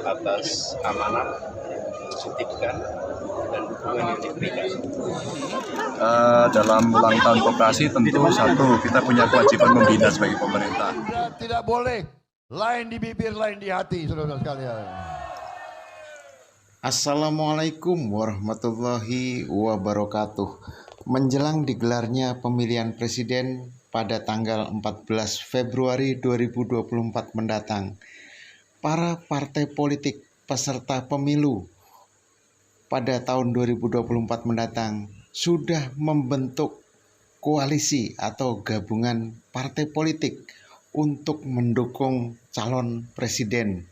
atas amanat yang dititipkan dan dukungan yang diberikan. Dalam ulang tahun koperasi tentu satu, kita punya kewajiban membina sebagai pemerintah. Tidak boleh lain di bibir, lain di hati, saudara sekalian. Assalamualaikum warahmatullahi wabarakatuh. Menjelang digelarnya pemilihan presiden pada tanggal 14 Februari 2024 mendatang, para partai politik peserta pemilu pada tahun 2024 mendatang sudah membentuk koalisi atau gabungan partai politik untuk mendukung calon presiden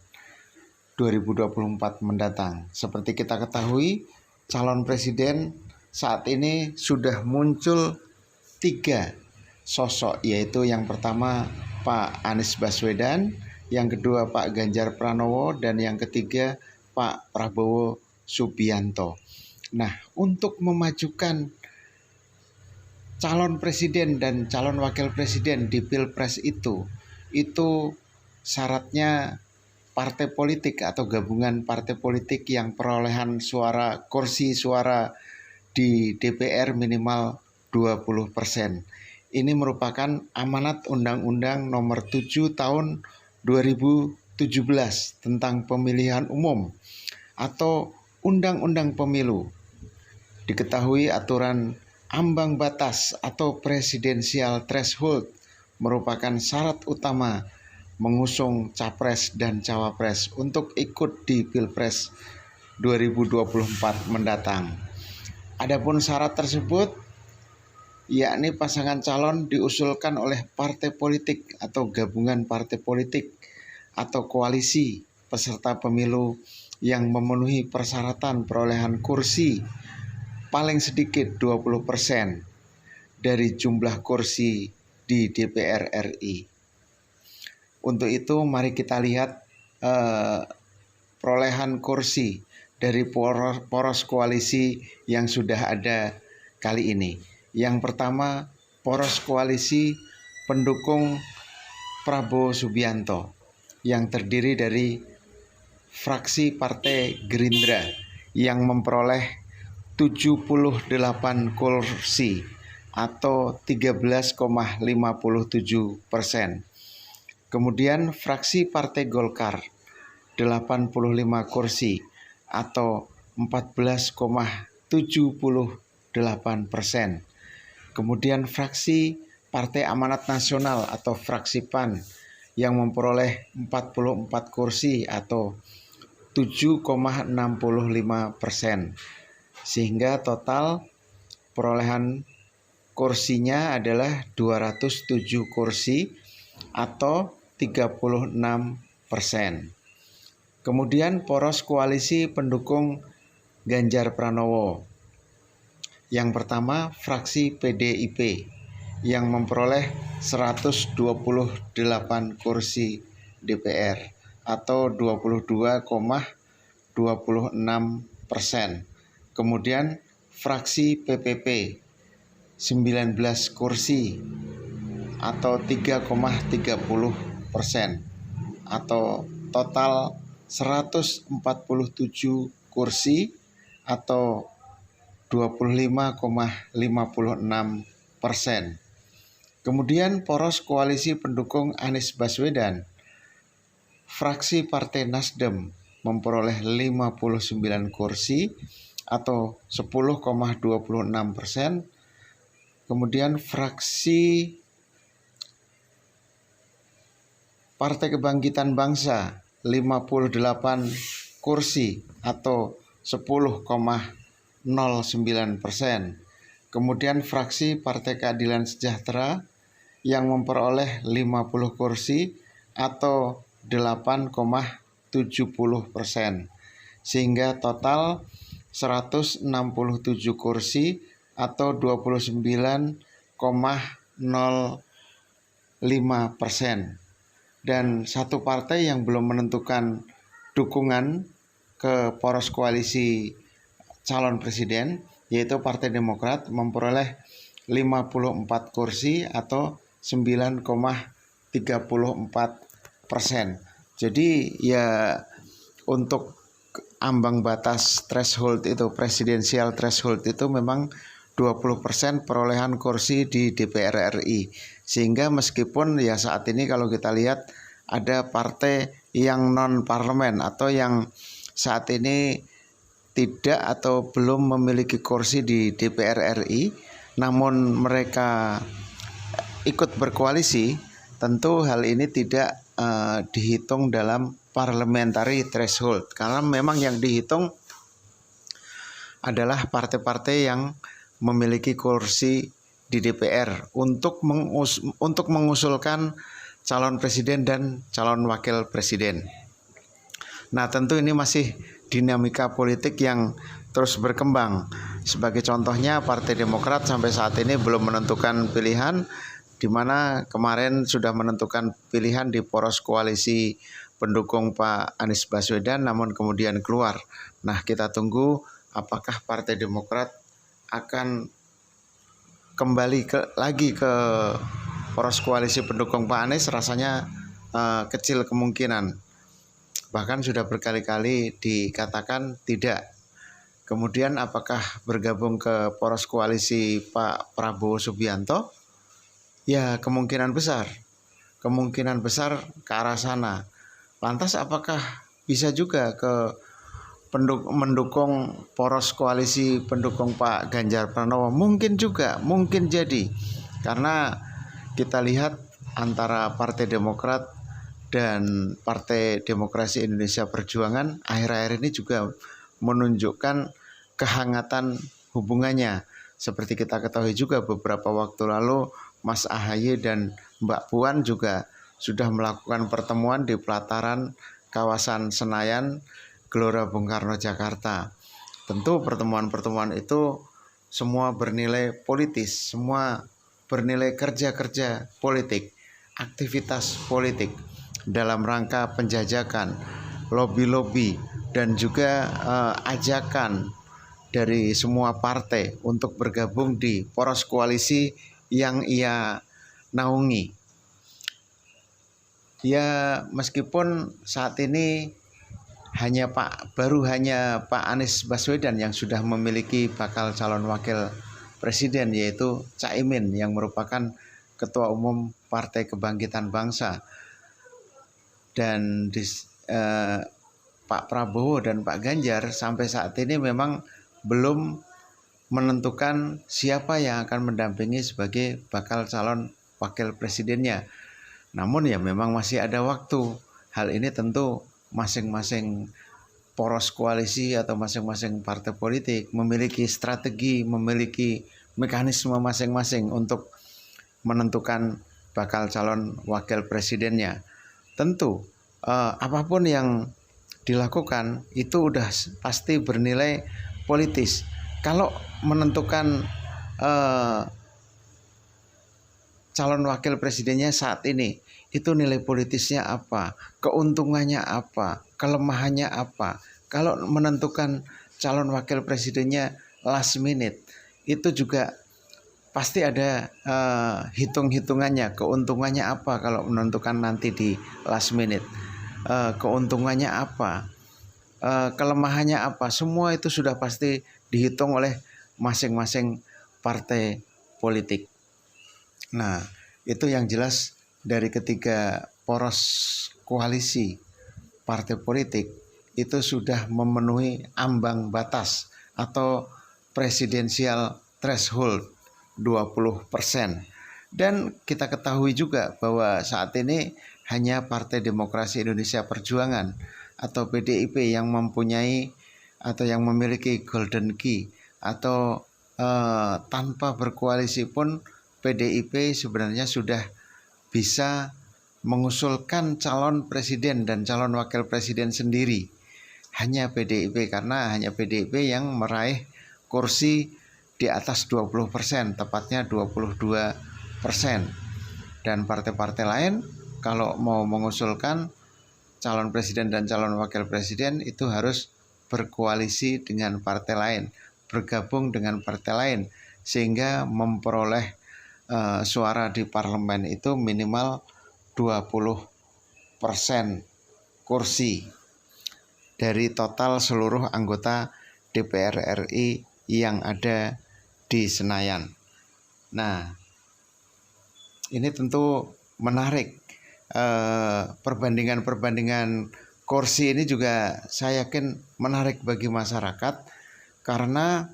2024 mendatang. Seperti kita ketahui, calon presiden saat ini sudah muncul 3 sosok, yaitu yang pertama Pak Anies Baswedan, yang kedua Pak Ganjar Pranowo, dan yang ketiga Pak Prabowo Subianto. Nah, untuk memajukan calon presiden dan calon wakil presiden di Pilpres itu syaratnya partai politik atau gabungan partai politik yang perolehan kursi suara di DPR minimal 20%. Ini merupakan amanat Undang-Undang Nomor 7 Tahun 2017 tentang Pemilihan Umum atau Undang-Undang Pemilu. Diketahui aturan ambang batas atau presidensial threshold merupakan syarat utama mengusung capres dan cawapres untuk ikut di Pilpres 2024 mendatang. Adapun syarat tersebut yakni pasangan calon diusulkan oleh partai politik atau gabungan partai politik atau koalisi peserta pemilu yang memenuhi persyaratan perolehan kursi paling sedikit 20% dari jumlah kursi di DPR RI. Untuk itu mari kita lihat perolehan kursi dari poros koalisi yang sudah ada kali ini. Yang pertama, poros koalisi pendukung Prabowo Subianto yang terdiri dari fraksi Partai Gerindra yang memperoleh 78 kursi atau 13,57%. Kemudian fraksi Partai Golkar 85 kursi atau 14,78%. Kemudian fraksi Partai Amanat Nasional atau fraksi PAN yang memperoleh 44 kursi atau 7,65%. Sehingga total perolehan kursinya adalah 207 kursi atau 36%. Kemudian poros koalisi pendukung Ganjar Pranowo. Yang pertama fraksi PDIP yang memperoleh 128 kursi DPR atau 22,26%. Kemudian fraksi PPP 19 kursi atau 3,30% atau total 147 kursi atau 25,56%. Kemudian poros koalisi pendukung Anies Baswedan, fraksi Partai Nasdem memperoleh 59 kursi atau 10,26%. Kemudian fraksi Partai Kebangkitan Bangsa 58 kursi atau 10,09%. Kemudian fraksi Partai Keadilan Sejahtera yang memperoleh 50 kursi atau 8,70%. Sehingga total 167 kursi atau 29,05%. Dan satu partai yang belum menentukan dukungan ke poros koalisi calon presiden, yaitu Partai Demokrat memperoleh 54 kursi atau 9,34%. Jadi ya untuk ambang batas threshold itu, presidensial threshold itu memang 20% perolehan kursi di DPR RI. Sehingga meskipun ya saat ini kalau kita lihat ada partai yang non parlemen atau yang saat ini tidak atau belum memiliki kursi di DPR RI, namun mereka ikut berkoalisi, tentu hal ini tidak dihitung dalam parliamentary threshold, karena memang yang dihitung adalah partai-partai yang memiliki kursi di DPR untuk mengusulkan calon presiden dan calon wakil presiden. Nah, tentu ini masih dinamika politik yang terus berkembang. Sebagai contohnya, Partai Demokrat sampai saat ini belum menentukan pilihan, di mana kemarin sudah menentukan pilihan di poros koalisi pendukung Pak Anies Baswedan, namun kemudian keluar. Nah, kita tunggu apakah Partai Demokrat akan kembali lagi ke poros koalisi pendukung Pak Anies. Rasanya kecil kemungkinan. Bahkan sudah berkali-kali dikatakan tidak. Kemudian apakah bergabung ke poros koalisi Pak Prabowo Subianto? Ya, kemungkinan besar ke arah sana. Lantas apakah bisa juga ke mendukung poros koalisi pendukung Pak Ganjar Pranowo? Mungkin juga, mungkin jadi. Karena kita lihat antara Partai Demokrat dan Partai Demokrasi Indonesia Perjuangan akhir-akhir ini juga menunjukkan kehangatan hubungannya. Seperti kita ketahui juga beberapa waktu lalu Mas AHY dan Mbak Puan juga sudah melakukan pertemuan di pelataran kawasan Senayan, Gelora Bung Karno, Jakarta. Tentu pertemuan-pertemuan itu semua bernilai politis, semua bernilai kerja-kerja politik, aktivitas politik dalam rangka penjajakan, lobi-lobi, dan juga ajakan dari semua partai untuk bergabung di poros koalisi yang ia naungi. Ya, meskipun saat ini baru hanya Pak Anies Baswedan yang sudah memiliki bakal calon wakil presiden, yaitu Caimin yang merupakan Ketua Umum Partai Kebangkitan Bangsa. Dan Pak Prabowo dan Pak Ganjar sampai saat ini memang belum menentukan siapa yang akan mendampingi sebagai bakal calon wakil presidennya. Namun ya memang masih ada waktu. Hal ini tentu masing-masing poros koalisi atau masing-masing partai politik memiliki strategi, memiliki mekanisme masing-masing untuk menentukan bakal calon wakil presidennya. Tentu apapun yang dilakukan itu udah pasti bernilai politis. Kalau menentukan calon wakil presidennya saat ini, itu nilai politisnya apa, keuntungannya apa, kelemahannya apa. Kalau menentukan calon wakil presidennya last minute, itu juga pasti ada hitung-hitungannya, keuntungannya apa kalau menentukan nanti di last minute, keuntungannya apa, kelemahannya apa, semua itu sudah pasti dihitung oleh masing-masing partai politik. Nah, itu yang jelas dari ketiga poros koalisi partai politik itu sudah memenuhi ambang batas atau presidensial threshold 20%. Dan kita ketahui juga bahwa saat ini hanya Partai Demokrasi Indonesia Perjuangan atau PDIP yang mempunyai atau yang memiliki golden key, atau tanpa berkoalisi pun PDIP sebenarnya sudah bisa mengusulkan calon presiden dan calon wakil presiden sendiri. Hanya PDIP, karena hanya PDIP yang meraih kursi di atas 20%, tepatnya 22%. Dan partai-partai lain kalau mau mengusulkan calon presiden dan calon wakil presiden itu harus berkoalisi dengan partai lain, bergabung dengan partai lain, sehingga memperoleh suara di parlemen itu minimal 20% kursi. dari total seluruh anggota DPR RI yang ada di Senayan. Nah, ini tentu menarik. Perbandingan-perbandingan kursi ini juga saya yakin menarik bagi masyarakat, karena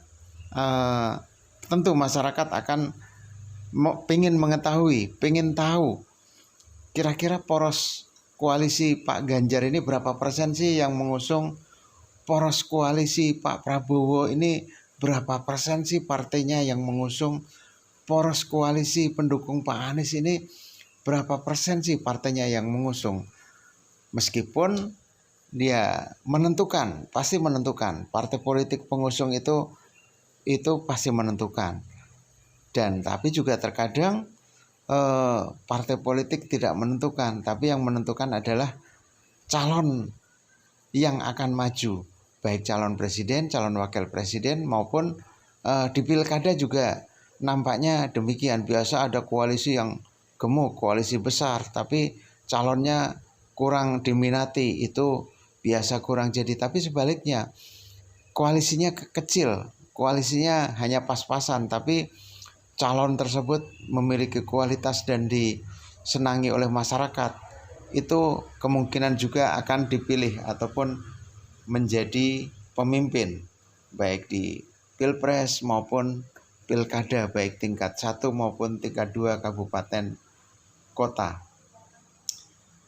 tentu masyarakat akan pengen mengetahui, pengen tahu kira-kira poros koalisi Pak Ganjar ini berapa persen sih yang mengusung, poros koalisi Pak Prabowo ini berapa persen sih partainya yang mengusung, poros koalisi pendukung Pak Anies ini berapa persen sih partainya yang mengusung. Meskipun dia menentukan, pasti menentukan, partai politik pengusung itu pasti menentukan. Dan tapi juga terkadang partai politik tidak menentukan, tapi yang menentukan adalah calon yang akan maju, baik calon presiden, calon wakil presiden, maupun di pilkada juga nampaknya demikian. Biasa ada koalisi yang gemuk, koalisi besar, tapi calonnya kurang diminati, itu biasa kurang jadi. Tapi sebaliknya, koalisinya kecil, koalisinya hanya pas-pasan, tapi calon tersebut memiliki kualitas dan disenangi oleh masyarakat, itu kemungkinan juga akan dipilih ataupun menjadi pemimpin, baik di pilpres maupun pilkada, baik tingkat 1 maupun tingkat 2 kabupaten kota.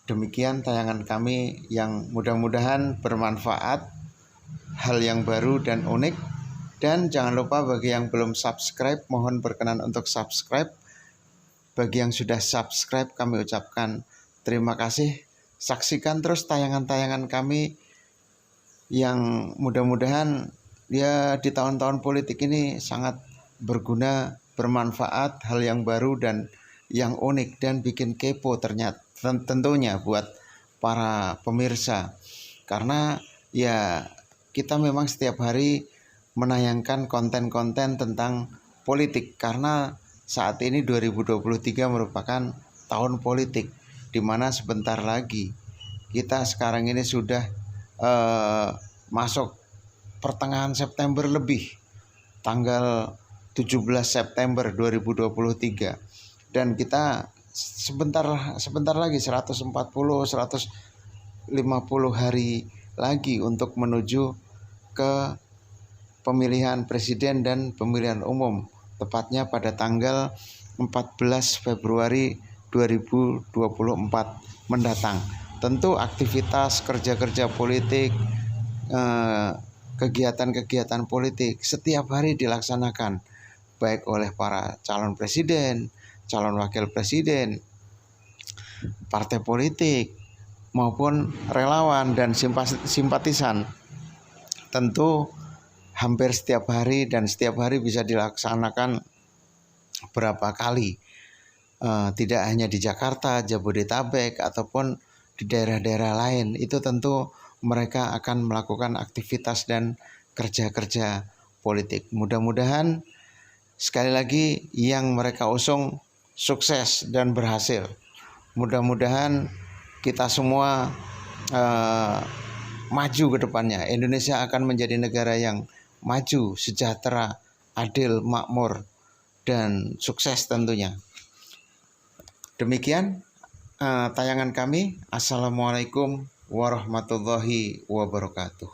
Demikian tayangan kami yang mudah-mudahan bermanfaat, hal yang baru dan unik. Dan jangan lupa bagi yang belum subscribe, mohon berkenan untuk subscribe. Bagi yang sudah subscribe, kami ucapkan terima kasih. Saksikan terus tayangan-tayangan kami yang mudah-mudahan ya di tahun-tahun politik ini sangat berguna, bermanfaat, hal yang baru dan yang unik, dan bikin kepo ternyata tentunya buat para pemirsa. Karena ya kita memang setiap hari menayangkan konten-konten tentang politik, karena saat ini 2023 merupakan tahun politik, di mana sebentar lagi kita sekarang ini sudah masuk pertengahan September lebih, tanggal 17 September 2023, dan kita sebentar lagi 140 hari lagi untuk menuju ke pemilihan presiden dan pemilihan umum, tepatnya pada tanggal 14 Februari 2024 mendatang. Tentu aktivitas kerja-kerja politik, kegiatan-kegiatan politik setiap hari dilaksanakan, baik oleh para calon presiden, calon wakil presiden, partai politik, maupun relawan dan simpatisan. Tentu hampir setiap hari, dan setiap hari bisa dilaksanakan berapa kali. Tidak hanya di Jakarta, Jabodetabek, ataupun di daerah-daerah lain. Itu tentu mereka akan melakukan aktivitas dan kerja-kerja politik. Mudah-mudahan sekali lagi yang mereka usung sukses dan berhasil. Mudah-mudahan kita semua maju ke depannya. Indonesia akan menjadi negara yang maju, sejahtera, adil, makmur, dan sukses tentunya. Demikian tayangan kami. Assalamualaikum warahmatullahi wabarakatuh.